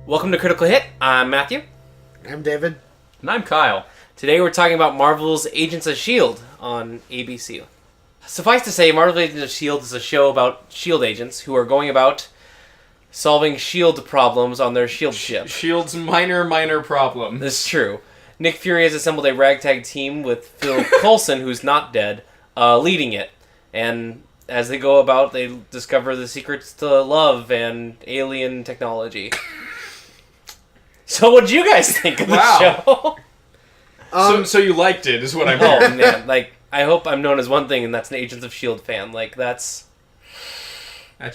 Welcome to Critical Hit. I'm Matthew. I'm David. And I'm Kyle. Today we're talking about Marvel's Agents of S.H.I.E.L.D. on ABC. Suffice to say, Marvel's Agents of S.H.I.E.L.D. is a show about S.H.I.E.L.D. agents who are going about solving S.H.I.E.L.D. problems on their S.H.I.E.L.D. ship. S.H.I.E.L.D.'s minor problem. This is true. Nick Fury has assembled a ragtag team with Phil Coulson, who's not dead, leading it. And as they go about, they discover the secrets to love and alien technology. So what did you guys think of the show? So you liked it, is what I'm Oh, hearing. man. Like, I hope I'm known as one thing, and that's an Agents of S.H.I.E.L.D. fan. Like, that's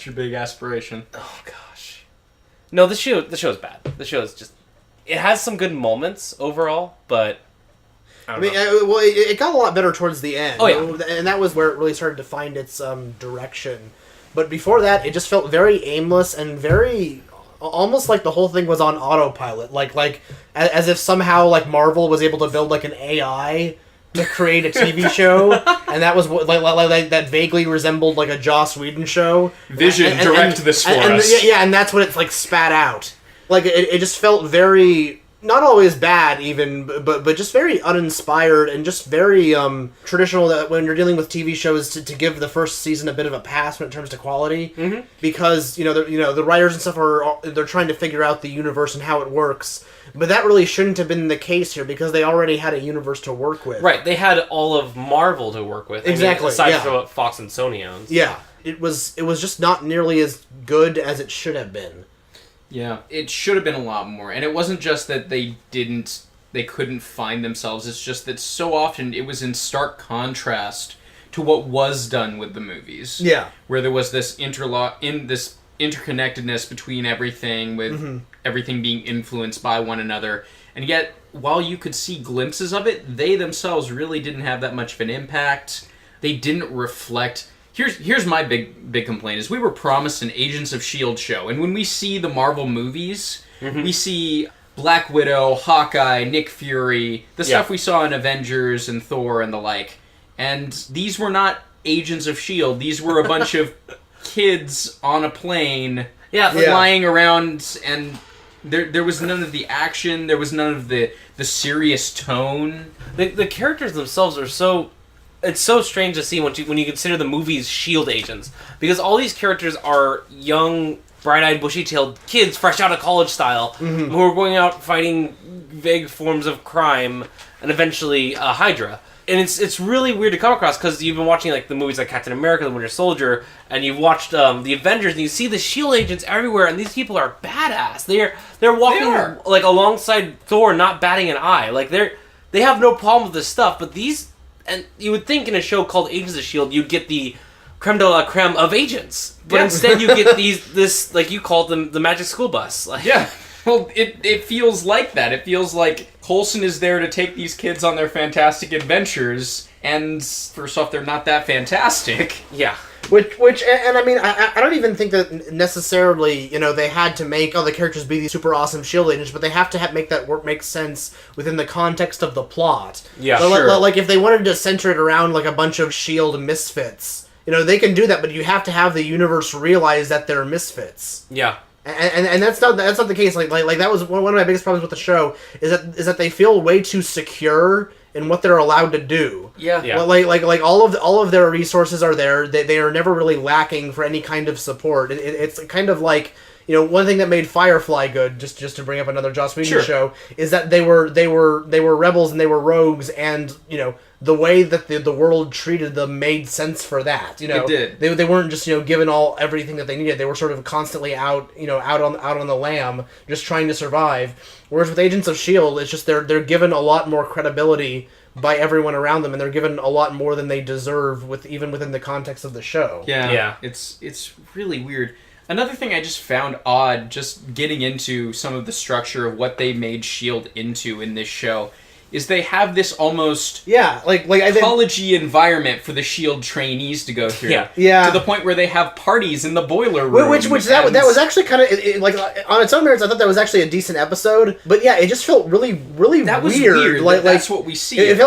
your big aspiration. Oh, gosh. No, the show's bad. The show's just... It has some good moments overall, but... I mean, it got a lot better towards the end. Oh, yeah. And that was where it really started to find its direction. But before that, it just felt very aimless and very... Almost like the whole thing was on autopilot. Like as if somehow, like, Marvel was able to build, like, an AI to create a TV show, and that was like that vaguely resembled, like, a Joss Whedon show. Vision, direct this for us. Yeah, and that's what it's, like, spat out. Like, it just felt very... Not always bad, even, but just very uninspired and just very traditional. That when you're dealing with TV shows, to give the first season a bit of a pass when it comes to quality, because the writers and stuff they're trying to figure out the universe and how it works. But that really shouldn't have been the case here because they already had a universe to work with. Right, they had all of Marvel to work with. Exactly, aside from what Fox and Sony owns. Yeah, it was just not nearly as good as it should have been. Yeah, it should have been a lot more. And it wasn't just that they couldn't find themselves. It's just that so often it was in stark contrast to what was done with the movies. Yeah. Where there was this interconnectedness between everything, with everything being influenced by one another. And yet, while you could see glimpses of it, they themselves really didn't have that much of an impact. They didn't reflect... Here's my big complaint, is we were promised an Agents of S.H.I.E.L.D. show, and when we see the Marvel movies, we see Black Widow, Hawkeye, Nick Fury, the stuff we saw in Avengers and Thor and the like, and these were not Agents of S.H.I.E.L.D., these were a bunch of kids on a plane flying around, and there was none of the action, there was none of the serious tone. The characters themselves are so... It's so strange to see when you consider the movie's S.H.I.E.L.D. agents. Because all these characters are young, bright-eyed, bushy-tailed kids, fresh out of college style, who are going out fighting vague forms of crime, and eventually Hydra. And it's really weird to come across, because you've been watching like the movies like Captain America, The Winter Soldier, and you've watched the Avengers, and you see the S.H.I.E.L.D. agents everywhere, and these people are badass. They're walking like alongside Thor, not batting an eye. Like they have no problem with this stuff, but these... And you would think in a show called Agents of S.H.I.E.L.D. you'd get the creme de la creme of agents. But instead you get this, like you called them, the Magic School Bus. Like, yeah. Well, it feels like that. It feels like Coulson is there to take these kids on their fantastic adventures, and first off, they're not that fantastic. Yeah. Which, and I mean, I don't even think that necessarily, they had to make the characters be these super awesome S.H.I.E.L.D. agents, but they have to make that work make sense within the context of the plot. Yeah, sure. Like, if they wanted to center it around, like, a bunch of S.H.I.E.L.D. misfits, they can do that, but you have to have the universe realize that they're misfits. Yeah. And that's not the case. Like that was one of my biggest problems with the show is that they feel way too secure in what they're allowed to do. Yeah. Well, like all of their resources are there. They are never really lacking for any kind of support. It's kind of like, one thing that made Firefly good, just to bring up another Joss Whedon show, is that they were rebels and they were rogues, and the way that the world treated them made sense for that. It did. They weren't just given everything that they needed. They were sort of constantly out on the lam, just trying to survive. Whereas with Agents of S.H.I.E.L.D., it's just they're given a lot more credibility by everyone around them, and they're given a lot more than they deserve even within the context of the show. Yeah. It's really weird. Another thing I just found odd, just getting into some of the structure of what they made S.H.I.E.L.D. into in this show, is they have this almost like I think college-y environment for the S.H.I.E.L.D. trainees to go through. Yeah. To the point where they have parties in the boiler room. Which that was actually kind of like on its own merits. I thought that was actually a decent episode, but yeah, it just felt really that was weird. Like that's what we see. It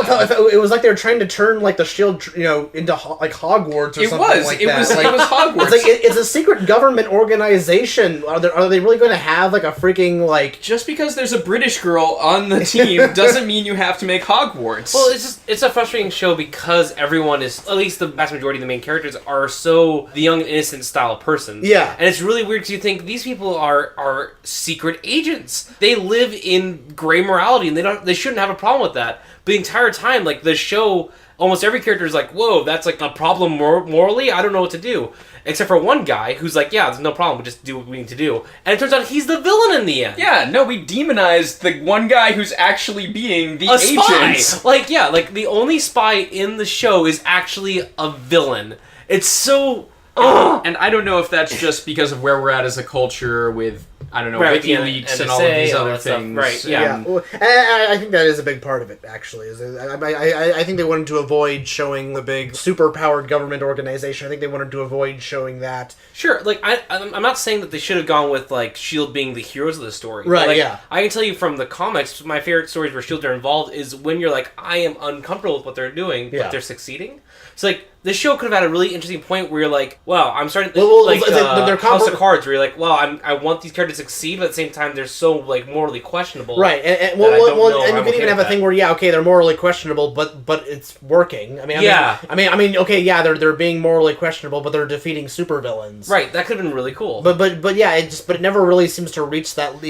was like they were trying to turn like the S.H.I.E.L.D. into like Hogwarts or something like that. It was Hogwarts. It's like it's a secret government organization. Are they really going to have like a freaking like? Just because there's a British girl on the team doesn't mean you have to make Hogwarts. Well, it's a frustrating show because everyone is, at least the vast majority of the main characters are so the young and innocent style of persons. Yeah. And it's really weird because you think these people are secret agents. They live in gray morality and they shouldn't have a problem with that. But the entire time, like the show, almost every character is like, whoa, that's like a problem morally? I don't know what to do. Except for one guy who's like, yeah, there's no problem, we'll just do what we need to do. And it turns out he's the villain in the end. Yeah, no, we demonized the one guy who's actually being the agent. Spy! Like the only spy in the show is actually a villain. It's so... And I don't know if that's just because of where we're at as a culture with, I don't know, WikiLeaks and all of these other things. Right, yeah. Well, I think that is a big part of it, actually. I think they wanted to avoid showing the big super-powered government organization. I think they wanted to avoid showing that. Sure, like, I'm not saying that they should have gone with, like, S.H.I.E.L.D. being the heroes of the story. Right, like, yeah. I can tell you from the comics, my favorite stories where S.H.I.E.L.D. are involved is when you're like, I am uncomfortable with what they're doing, but they're succeeding. So, like, this show could have had a really interesting point where you're like, wow, I'm starting to... they're House of Cards, where you're like, wow, I want these characters to succeed, but at the same time, they're so, like, morally questionable. Right, and you could even have a thing where, they're morally questionable, but it's working. They're being morally questionable, but they're defeating supervillains. Right, that could have been really cool. But it never really seems to reach that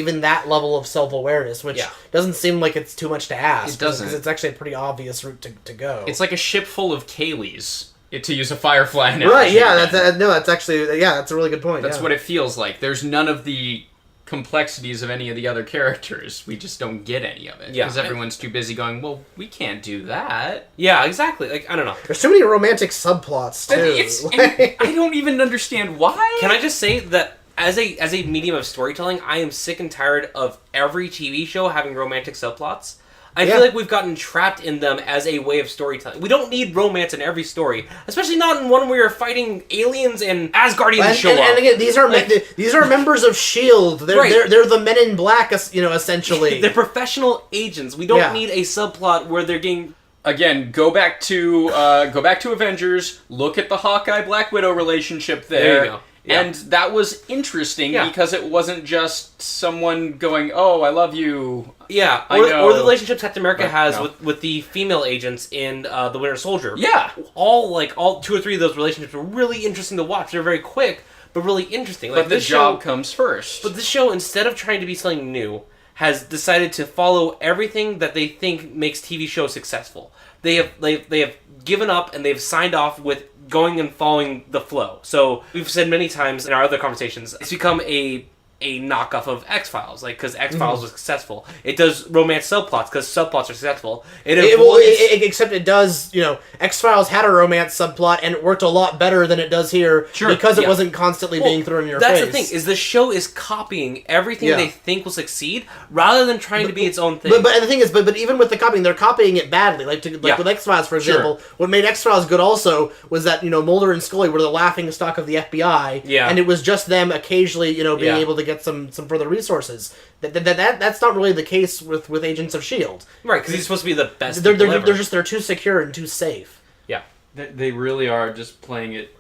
level of self-awareness, which doesn't seem like it's too much to ask. It doesn't. Because it's actually a pretty obvious route to go. It's like a ship full of Kayleys. To use a Firefly analogy. Right, yeah, that's actually, that's a really good point. That's what it feels like. There's none of the complexities of any of the other characters. We just don't get any of it. Yeah. Because everyone's too busy going, well, we can't do that. Yeah, exactly. Like, I don't know. There's too many romantic subplots, too. I don't even understand why. Can I just say that as a medium of storytelling, I am sick and tired of every TV show having romantic subplots. I feel like we've gotten trapped in them as a way of storytelling. We don't need romance in every story, especially not in one where you're fighting aliens and Asgardians show up. And again, these are members of S.H.I.E.L.D. They're the Men in Black, essentially. They're professional agents. We don't need a subplot where they're getting... Again, go back to Avengers. Look at the Hawkeye Black Widow relationship there. There you go. Yeah. And that was interesting because it wasn't just someone going, "Oh, I love you." Yeah, or the relationship Captain America has with the female agents in the Winter Soldier. Yeah, all 2 or 3 of those relationships were really interesting to watch. They're very quick, but really interesting. Like, but the job comes first. But this show, instead of trying to be something new, has decided to follow everything that they think makes TV shows successful. They have given up and they've signed off with going and following the flow. So we've said many times in our other conversations, it's become a knockoff of X-Files, like, because X-Files was successful. It does romance subplots because subplots are successful. Except it does, X-Files had a romance subplot and it worked a lot better than it does here because it wasn't constantly being thrown in your face. That's the thing, is the show is copying everything they think will succeed rather than trying to be its own thing. But the thing is, but even with the copying, they're copying it badly. Like with X-Files, for example, what made X-Files good also was that, Mulder and Scully were the laughing stock of the FBI, and it was just them occasionally, being able to get some further resources. That's not really the case with Agents of S.H.I.E.L.D. Right, because he's supposed to be the best. They're too secure and too safe. Yeah, they really are just playing it.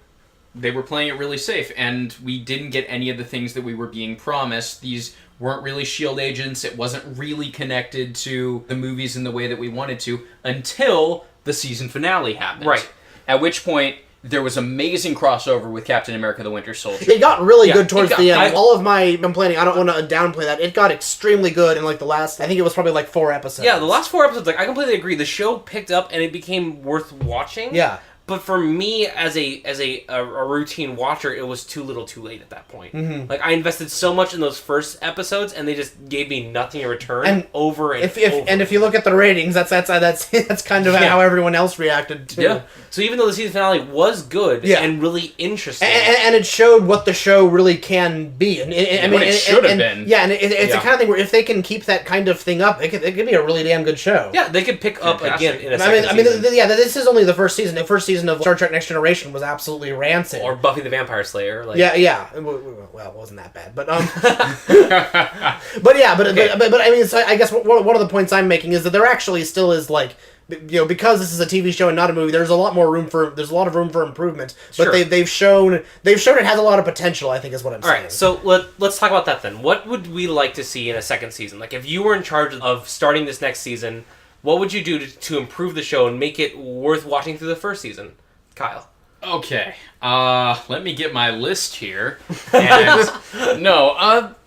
They were playing it really safe, and we didn't get any of the things that we were being promised. These weren't really S.H.I.E.L.D. agents. It wasn't really connected to the movies in the way that we wanted to until the season finale happened. Right, at which point there was amazing crossover with Captain America the Winter Soldier. It got really good towards the end. All of my complaining, I don't want to downplay that. It got extremely good in the last, I think it was probably 4 episodes. Yeah, the last 4 episodes, I completely agree. The show picked up and it became worth watching. Yeah. But for me, as a routine watcher, it was too little, too late at that point. Mm-hmm. Like I invested so much in those first episodes, and they just gave me nothing in return. And over and if over. And if you look at the ratings, that's kind of how everyone else reacted too. Yeah. So even though the season finale was good and really interesting, and it showed what the show really can be, and it should have been. Yeah, and it's the kind of thing where if they can keep that kind of thing up, it could be a really damn good show. Yeah, they could pick up again in a second season. This is only the first season. The first season of Star Trek Next Generation was absolutely rancid. Or Buffy the Vampire Slayer. Like. Yeah. Well, it wasn't that bad, but but I mean, so I guess one of the points I'm making is that there actually still is like. Because this is a TV show and not a movie, there's a lot of room for improvement. But sure. they've shown it has a lot of potential, I think is what I'm saying. All right, so let's talk about that then. What would we like to see in a second season? Like, if you were in charge of starting this next season, what would you do to improve the show and make it worth watching through the first season? Kyle. Okay, let me get my list here. And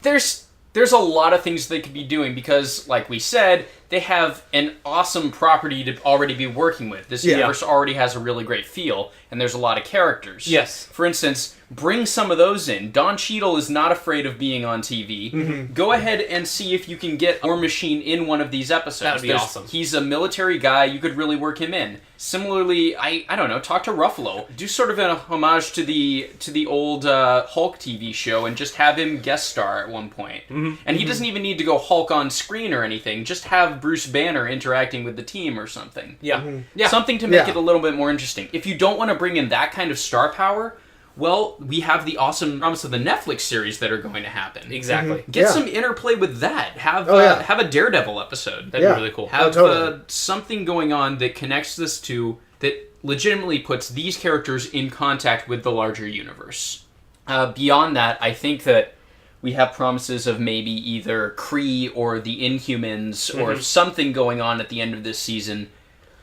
there's a lot of things they could be doing because, like we said, they have an awesome property to already be working with. This universe already has a really great feel, and there's a lot of characters. Yes. For instance, bring some of those in. Don Cheadle is not afraid of being on TV. Mm-hmm. Go ahead and see if you can get War Machine in one of these episodes. That would be awesome. He's a military guy. You could really work him in. Similarly, I don't know, talk to Ruffalo. Do sort of a homage to the old Hulk TV show and just have him guest star at one point. Mm-hmm. And he doesn't even need to go Hulk on screen or anything. Just have Bruce Banner interacting with the team or something. Yeah. Mm-hmm. Yeah. Something to make it a little bit more interesting. If you don't want to bring in that kind of star power, well, we have the awesome promise of the Netflix series that are going to happen. Exactly. Mm-hmm. Get some interplay with that. Have a Daredevil episode. That'd be really cool. Have something going on that connects this to, that legitimately puts these characters in contact with the larger universe. Beyond that, I think that we have promises of maybe either Kree or the Inhumans or something going on at the end of this season.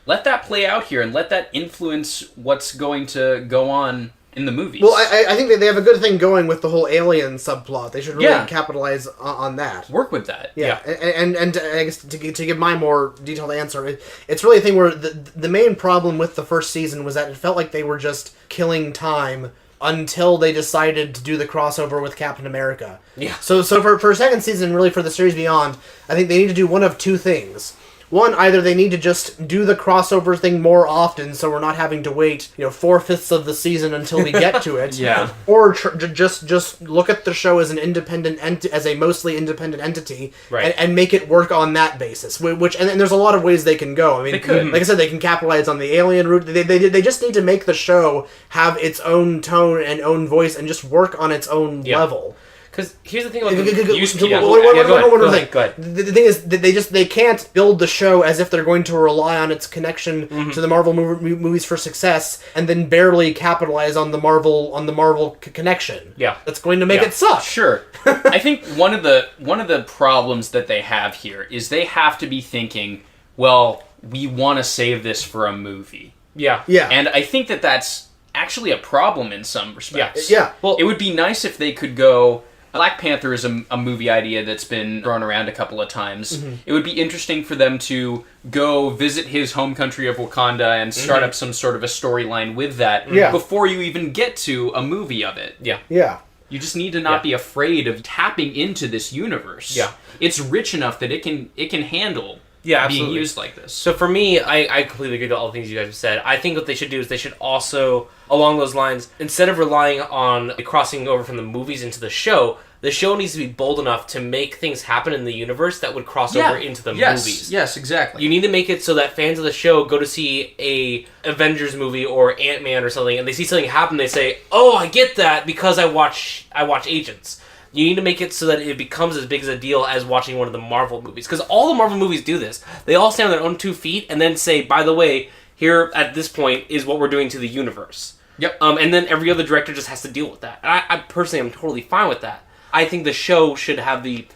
Let that play out here and let that influence what's going to go on in the movies. Well, I think that they have a good thing going with the whole alien subplot. They should really capitalize on that. Work with that. Yeah. And I guess to give my more detailed answer, it's really a thing where the main problem with the first season was that it felt like they were just killing time until they decided to do the crossover with Captain America. Yeah. So for a second season, really for the series beyond, I think they need to do one of two things. One, either they need to just do the crossover thing more often, so we're not having to wait, 4/5 of the season until we get to it. Yeah. Or just look at the show as an as a mostly independent entity, right, and make it work on that basis. Which and there's a lot of ways they can go. I mean, they could. Like I said, they can capitalize on the alien route. They just need to make the show have its own tone and own voice, and just work on its own level. Because here's the thing about One thing. Go ahead. The thing is, they can't build the show as if they're going to rely on its connection to the Marvel movies for success, and then barely capitalize on the Marvel connection. Yeah, that's going to make it suck. Sure. I think one of the problems that they have here is they have to be thinking, well, we want to save this for a movie. Yeah. And I think that that's actually a problem in some respects. Yeah. Well, it would be nice if they could go. Black Panther is a movie idea that's been thrown around a couple of times. Mm-hmm. It would be interesting for them to go visit his home country of Wakanda and start up some sort of a storyline with that before you even get to a movie of it. Yeah. You just need to not be afraid of tapping into this universe. Yeah. It's rich enough that it can handle being used like this. So for me, I completely agree with all the things you guys have said. I think what they should do is they should also, along those lines, instead of relying on crossing over from the movies into the show needs to be bold enough to make things happen in the universe that would cross over into the movies. Yes, exactly. You need to make it so that fans of the show go to see a Avengers movie or Ant-Man or something, and they see something happen, they say, "Oh, I get that because I watch Agents." You need to make it so that it becomes as big as a deal as watching one of the Marvel movies. Because all the Marvel movies do this. They all stand on their own 2 feet and then say, by the way, here at this point is what we're doing to the universe. Yep. And then every other director just has to deal with that. And I personally am totally fine with that. I think the show should have the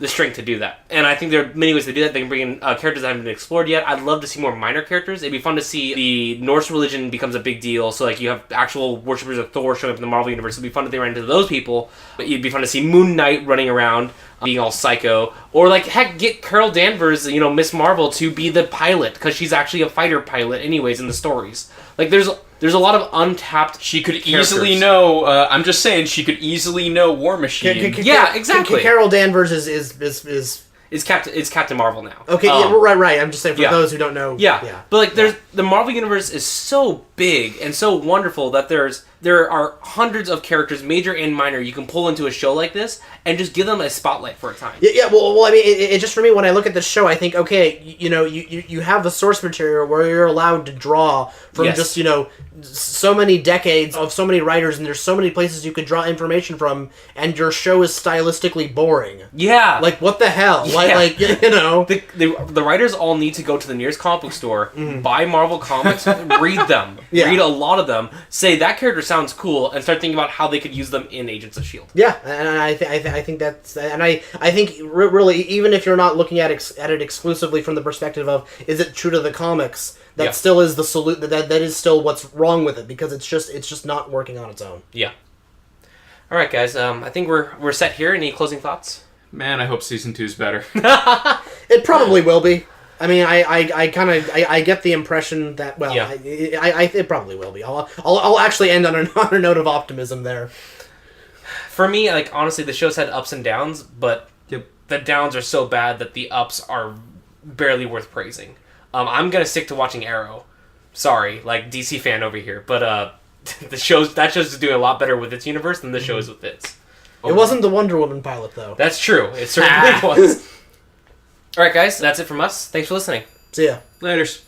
strength to do that. And I think there are many ways to do that. They can bring in characters that haven't been explored yet. I'd love to see more minor characters. It'd be fun to see the Norse religion becomes a big deal. So, like, you have actual worshippers of Thor showing up in the Marvel Universe. It'd be fun if they ran into those people. But it'd be fun to see Moon Knight running around being all psycho. Or, like, heck, get Carol Danvers, Miss Marvel, to be the pilot. Because she's actually a fighter pilot anyways in the stories. Like, there's There's a lot of untapped. She could easily know. I'm just saying, she could easily know War Machine. Yeah, exactly. Carol Danvers is It's Captain Marvel now. okay. Yeah, right. I'm just saying for those who don't know. Yeah. But like, there's the Marvel universe is so big and so wonderful that there are hundreds of characters, major and minor, you can pull into a show like this and just give them a spotlight for a time. Yeah. Well, I mean, it just for me when I look at this show, I think, okay, you have the source material where you're allowed to draw from just so many decades of so many writers, and there's so many places you could draw information from, and your show is stylistically boring. Yeah. Like, what the hell? Yeah. Like The writers all need to go to the nearest comic book store, buy Marvel comics, read them, read a lot of them, say that character sounds cool, and start thinking about how they could use them in Agents of S.H.I.E.L.D. Yeah, and I think that's, and I think really, even if you're not looking at it exclusively from the perspective of is it true to the comics, that still is the that is still what's wrong with it, because it's just not working on its own. Yeah. All right, guys. I think we're set here. Any closing thoughts? Man, I hope season 2's better. It probably will be. I mean, I get the impression that it probably will be. I'll actually end on a note of optimism there. For me, like, honestly, the show's had ups and downs, but the downs are so bad that the ups are barely worth praising. I'm gonna stick to watching Arrow. Sorry, like, DC fan over here, but that show's doing a lot better with its universe than the show is with its. It wasn't the Wonder Woman pilot, though. That's true. It certainly was. All right, guys, that's it from us. Thanks for listening. See ya. Laters.